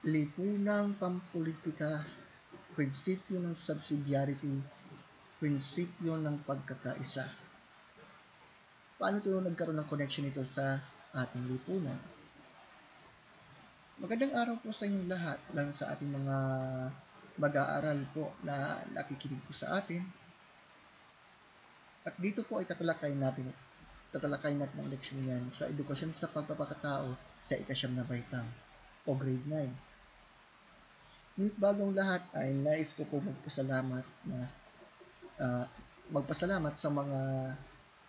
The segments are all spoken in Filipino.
Lipunang pampulitika, prinsipyo ng subsidiarity, prinsipyo ng pagkakaisa. Paano ito nagkaroon ng connection nito sa ating lipunan? Magandang araw po sa inyong lahat, lalo sa ating mga mag-aaral po na nakikinig po sa atin. At dito po ay tatalakayin natin ang leksyon yan sa edukasyon sa pagpapakatao sa ikasyam na baitang o grade 9. Ngunit bagong lahat ay nais ko po magpasalamat sa mga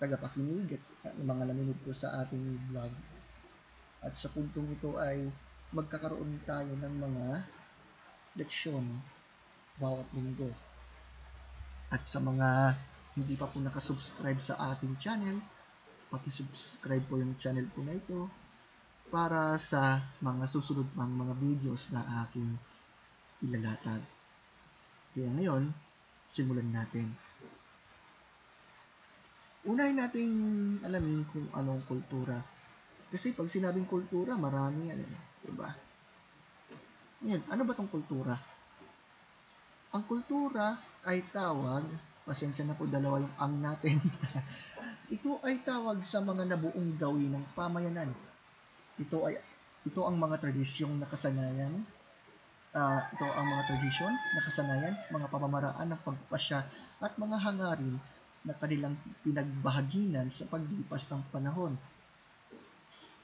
tagapakinig at mga nanonood po sa ating vlog. At sa puntong ito ay magkakaroon tayo ng mga leksyon bawat linggo. At sa mga hindi pa po nakasubscribe sa ating channel, pakisubscribe po yung channel po na ito para sa mga susunod pang mga videos na aking ilalatag. Kaya ngayon, simulan natin. Unahin nating alamin kung anong kultura. Kasi pag sinabing kultura, marami yan eh. Diba? Ngayon, ano ba tong kultura? Ang kultura ay tawag, pasensya na po dalawa yung ang natin. Ito ay tawag sa mga nabuong gawin ng pamayanan. Ito ang mga tradisyong nakasanayan. Ito ang mga tradisyon, nakasanayan, mga pamamaraan ng pagpasya at mga hangarin na kanilang pinagbahaginan sa paglipas ng panahon.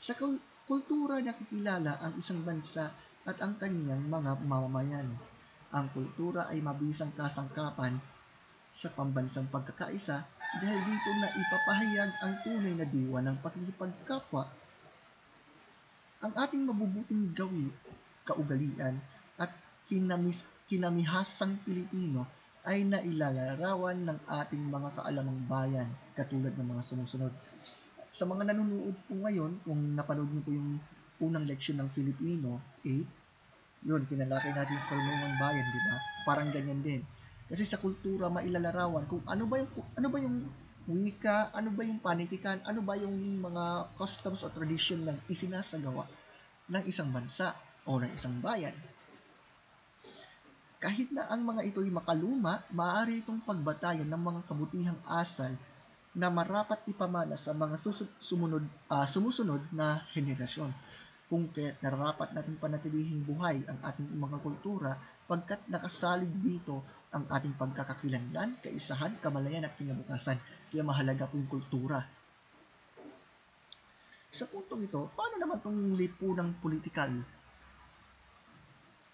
Sa kultura nakikilala ang isang bansa at ang kanyang mga mamamayan. Ang kultura ay mabisang kasangkapan sa pambansang pagkakaisa dahil dito na ipapahayag ang tunay na diwa ng pakikipagkapwa. Ang ating mabubuting gawi, kaugalian at kinamihasang Pilipino ay nailalarawan ng ating mga kaalamang bayan katulad ng mga sumusunod. Sa mga nanonood po ngayon, kung napanood niyo po yung unang leksyon ng Filipino 8, yun, tinalakay natin yung karunungan bayan, di ba? Parang ganyan din. Kasi sa kultura, mailalarawan kung ano ba yung wika, ano ba yung panitikan, ano ba yung mga customs o tradition na isinasagawa ng isang bansa o ng isang bayan. Kahit na ang mga ito'y makaluma, maaari itong pagbatayan ng mga kabutihang asal na marapat ipamana sa mga sumusunod na henerasyon. Kung kaya't nararapat natin panatilihing buhay ang ating mga kultura pagkat nakasalig dito ang ating pagkakakilanlan, kaisahan, kamalayan at kinabukasan. Kaya mahalaga po yung kultura. Sa puntong ito, paano naman itong lipunang politikal?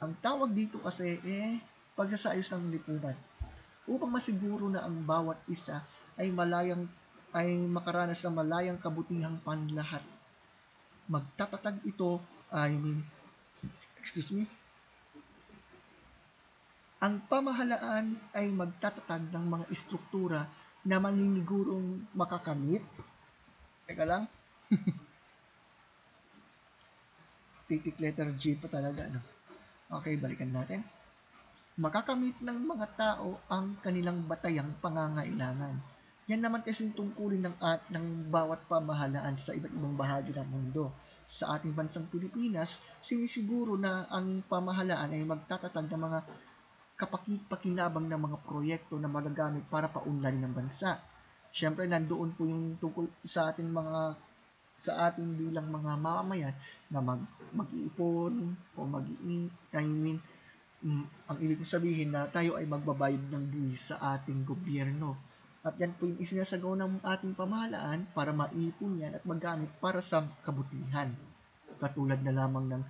Ang tawag dito kasi pagsasayos ng lipunan. Upang masiguro na ang bawat isa ay makaranas ng malayang kabutihang panlahat. Magtatatag ito, ang pamahalaan ay magtatatag ng mga istruktura na maninigurong makakamit. Teka lang. Titik letter G pa talaga, no? Okay, balikan natin. Makakamit ng mga tao ang kanilang batayang pangangailangan. Yan naman kasi tungkulin ng bawat pamahalaan sa iba't ibang bahagi ng mundo. Sa ating bansang Pilipinas, sinisiguro na ang pamahalaan ay magtatatag ng mga kapaki-pakinabang ng mga proyekto na magagamit para paunlarin ng bansa. Siyempre, nandoon po yung tungkol sa ating bilang mga mamamayan na mag-iipon o ang ibig sabihin na tayo ay magbabayad ng buwis sa ating gobyerno. At yan po yung isinasagawa ng ating pamahalaan para maipon yan at magamit para sa kabutihan. Katulad na lamang ng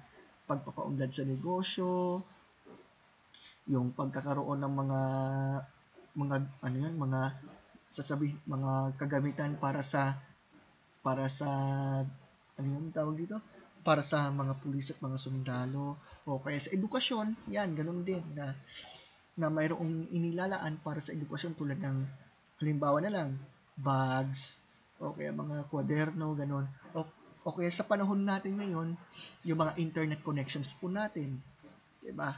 pagpapaunlad sa negosyo, yung pagkakaroon ng mga kagamitan para sa para sa mga pulis at mga sundalo o kaya sa edukasyon, yan, ganun din na mayroong inilalaan para sa edukasyon tulad ng halimbawa na lang, bags o kaya mga kwaderno, ganun. O kaya sa panahon natin ngayon, yung mga internet connections po natin, diba?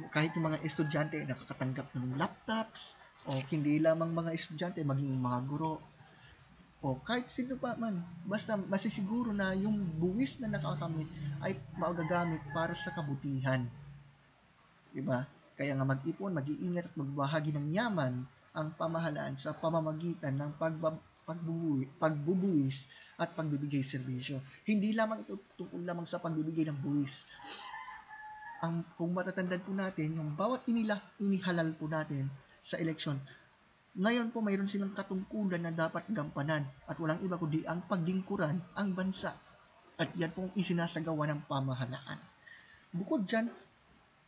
Kahit yung mga estudyante nakakatanggap ng laptops o hindi lamang mga estudyante, maging mga guro, o kahit sino pa man, basta masisiguro na yung buwis na nakakamit ay magagamit para sa kabutihan. Diba? Kaya nga mag-ipon, mag-iingat at magbahagi ng yaman ang pamahalaan sa pamamagitan ng pagbubuwis at pagbibigay serbisyo. Hindi lamang ito tungkol lamang sa pagbibigay ng buwis. Kung matatandaan po natin, yung bawat inihalal po natin sa eleksyon, ngayon po mayroon silang katungkulan na dapat gampanan at walang iba kundi ang paglingkuran ang bansa. At yan pong isinasagawa ng pamahalaan. Bukod dyan,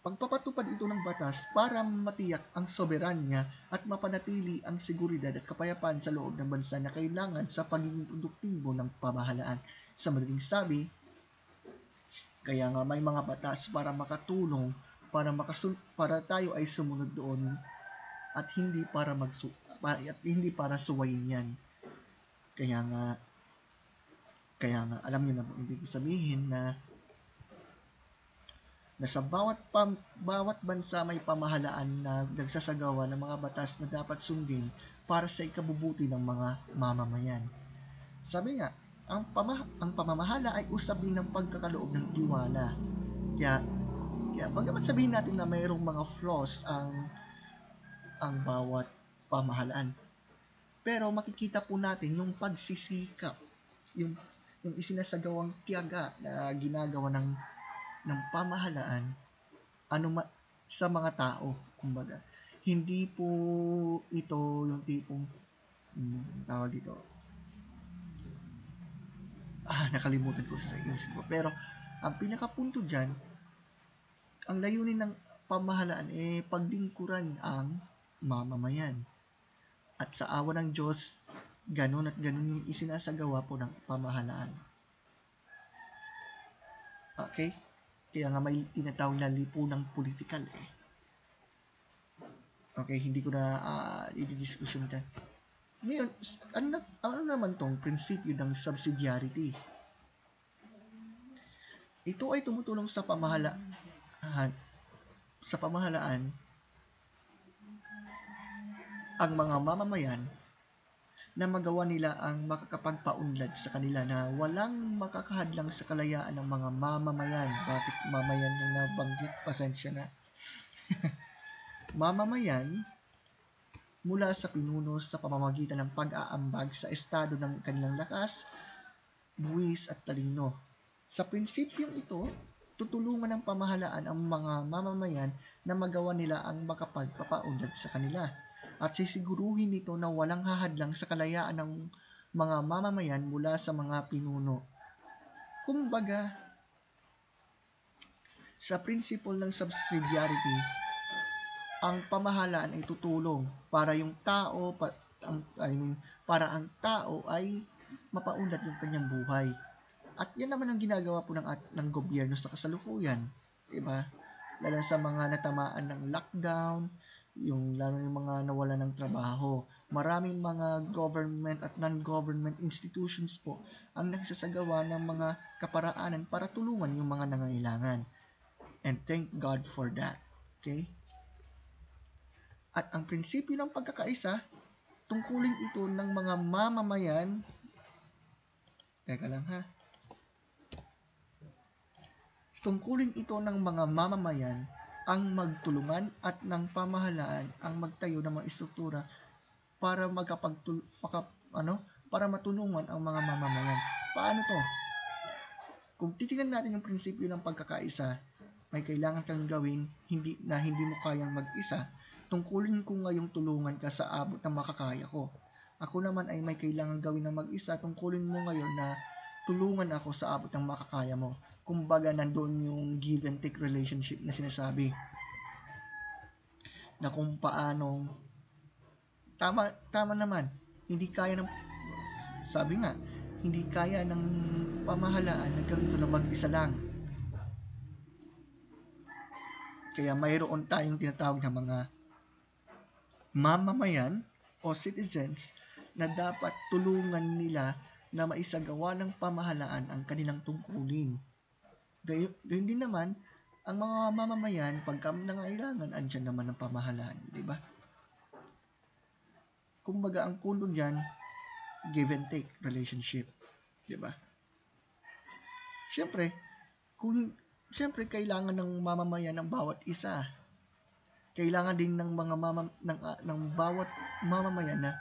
pagpapatupad ito ng batas para matiyak ang soberanya at mapanatili ang seguridad at kapayapaan sa loob ng bansa na kailangan sa pagiging produktibo ng pamahalaan. Sa madaling sabi, kaya nga may mga batas para makatulong, para tayo ay sumunod doon at hindi para suwayin yan. Kaya nga alam niyo na po ibig sabihin na sa bawat bansa may pamahalaan na nagsasagawa ng mga batas na dapat sundin para sa ikabubuti ng mga mamamayan. Sabi nga, ang pamamahala ay usapin ng pagkakaloob ng tiwala. Kaya bagamat sabihin natin na mayroong mga flaws ang bawat pamahalaan, pero makikita po natin yung pagsisikap, yung isinasagawang tiyaga na ginagawa ng pamahalaan sa mga tao, kumbaga. Hindi po ito yung tipong tawag dito. Nakalimutan ko sa isip ko. Pero ang pinakapunto diyan, ang layunin ng pamahalaan paglingkuran ang mamamayan. At sa awa ng Diyos, ganun at ganun yung isinasagawa po ng pamahalaan. Okay? Kaya nga may tinatawag na lipunang politikal Okay, hindi ko na i-discussion dyan. Ngayon, ano naman tong prinsipyo ng subsidiarity? Ito ay tumutulong sa pamahalaan ang mga mamamayan na magawa nila ang makakapagpaunlad sa kanila na walang makakahadlang sa kalayaan ng mga mamamayan. Bakit mamayan yung nabanggit? Pasensya na. Mamamayan mula sa pinuno sa pamamagitan ng pag-aambag sa estado ng kanilang lakas, buwis at talino. Sa prinsipyong ito, tutulungan ng pamahalaan ang mga mamamayan na magawa nila ang makapagpapaunlad sa kanila at sisiguruhin nito na walang hahadlang sa kalayaan ng mga mamamayan mula sa mga pinuno. Kumbaga, sa principle ng subsidiarity, ang pamahalaan ay tutulong para ang tao ay mapaunlad yung kanyang buhay. At yan naman ang ginagawa po ng gobyerno sa kasalukuyan, diba? Lalo sa mga natamaan ng lockdown, lalo yung mga nawala ng trabaho. Maraming mga government at non-government institutions po ang nagsasagawa ng mga kaparaanan para tulungan yung mga nangangailangan. And thank God for that. Okay? At ang prinsipyo ng pagkakaisa, tungkulin ito ng mga mamamayan. Teka lang ha. Tungkulin ito ng mga mamamayan ang magtulungan at ng pamahalaan ang magtayo ng mga istruktura para para matulungan ang mga mamamayan. Paano to? Kung titingnan natin yung prinsipyo ng pagkakaisa, may kailangan kang gawin hindi mo kayang mag-isa. Tungkulin ko ngayong tulungan ka sa abot ng makakaya ko. Ako naman ay may kailangan gawin ng mag-isa. Tungkulin mo ngayon na tulungan ako sa abot ng makakaya mo. Kumbaga, nandoon yung give and take relationship na sinasabi. Na kung paanong tama naman, hindi kaya ng pamahalaan na ganito na mag-isa lang. Kaya mayroon tayong tinatawag na mga mamamayan o citizens na dapat tulungan nila na maisagawa ng pamahalaan ang kanilang tungkulin. Gayun din naman, ang mga mamamayan, pagka nangailangan, andyan naman ang pamahalaan, di ba? Kumbaga, ang punto dyan, give and take relationship, 'di ba? Siyempre, siyempre kailangan ng mamamayan ng bawat isa. Kailangan din ng mga ng bawat mamamayan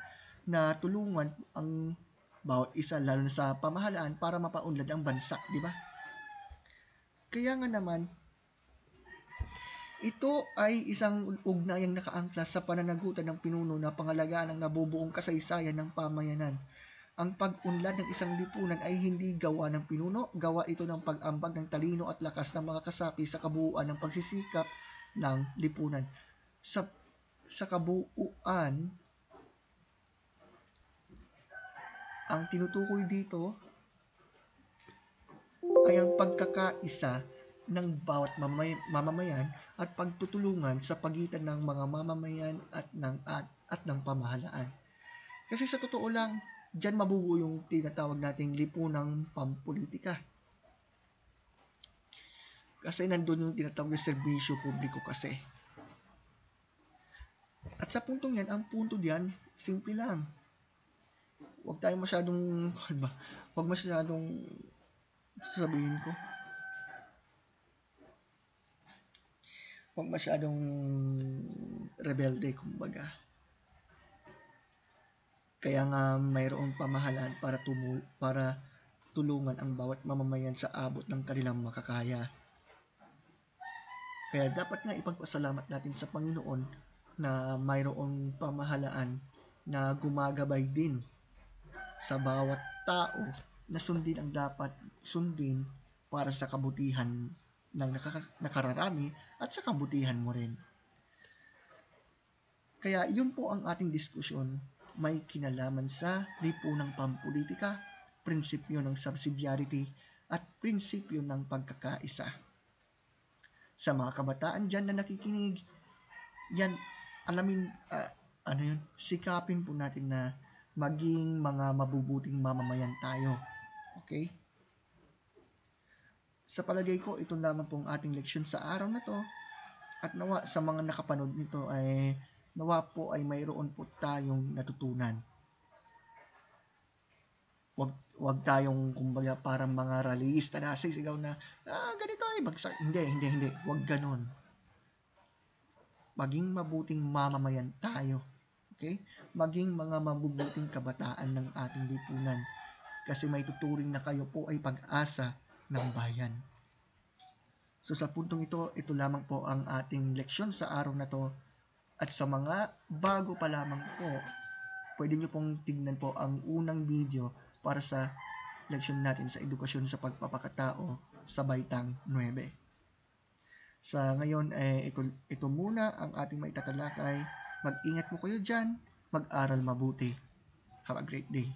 na tulungan ang bawat isa, lalo na sa pamahalaan, para mapaunlad ang bansa, di ba? Kaya nga naman, ito ay isang ugnayang nakaangkla sa pananagutan ng pinuno na pangalagaan ng nabubuong kasaysayan ng pamayanan. Ang pag-unlad ng isang lipunan ay hindi gawa ng pinuno, gawa ito ng pag-ambag ng talino at lakas ng mga kasapi sa kabuuan ng pagsisikap ng lipunan. Sa kabuuan, ang tinutukoy dito ay ang pagkakaisa ng bawat mamamayan at pagtutulungan sa pagitan ng mga mamamayan at ng pamahalaan. Kasi sa totoo lang, diyan mabubuo yung tinatawag nating lipunang pampolitika. Kasi nandun yung tinatawag na serbisyo publiko kasi. At sa puntong yan, ang punto diyan, simple lang. Huwag masyadong sasabihin ko. Huwag masyadong rebelde, kumbaga. Kaya nga mayroong pamahalaan para tulungan ang bawat mamamayan sa abot ng kanilang makakaya. Kaya dapat nga ipagpasalamat natin sa Panginoon na mayroong pamahalaan na gumagabay din sa bawat tao na sundin ang dapat sundin para sa kabutihan ng nakararami at sa kabutihan mo rin. Kaya yun po ang ating diskusyon. May kinalaman sa lipunang pampolitika, prinsipyo ng subsidiarity, at prinsipyo ng pagkakaisa. Sa mga kabataan dyan na nakikinig, yan, sikapin po natin na maging mga mabubuting mamamayan tayo. Okay? Sa palagay ko, ito lamang pong ating leksyon sa araw na to. At nawa sa mga nakapanood nito ay nawa po ay mayroon po tayong natutunan. Wag tayong kumbaga parang mga rallyista na sisigaw na ganito ay bagsak. Hindi. Wag ganon. Maging mabuting mamamayan tayo. Okay? Maging mga mabubuting kabataan ng ating lipunan. Kasi may tuturing na kayo po ay pag-asa ng bayan. So sa puntong ito lamang po ang ating leksyon sa araw na to. At sa mga bago pa lamang po, pwede nyo pong tignan po ang unang video para sa leksyon natin sa edukasyon sa pagpapakatao sa Baitang 9. Sa ngayon, ito muna ang ating maitatalakay. Mag-ingat mo kayo dyan, mag-aral mabuti. Have a great day.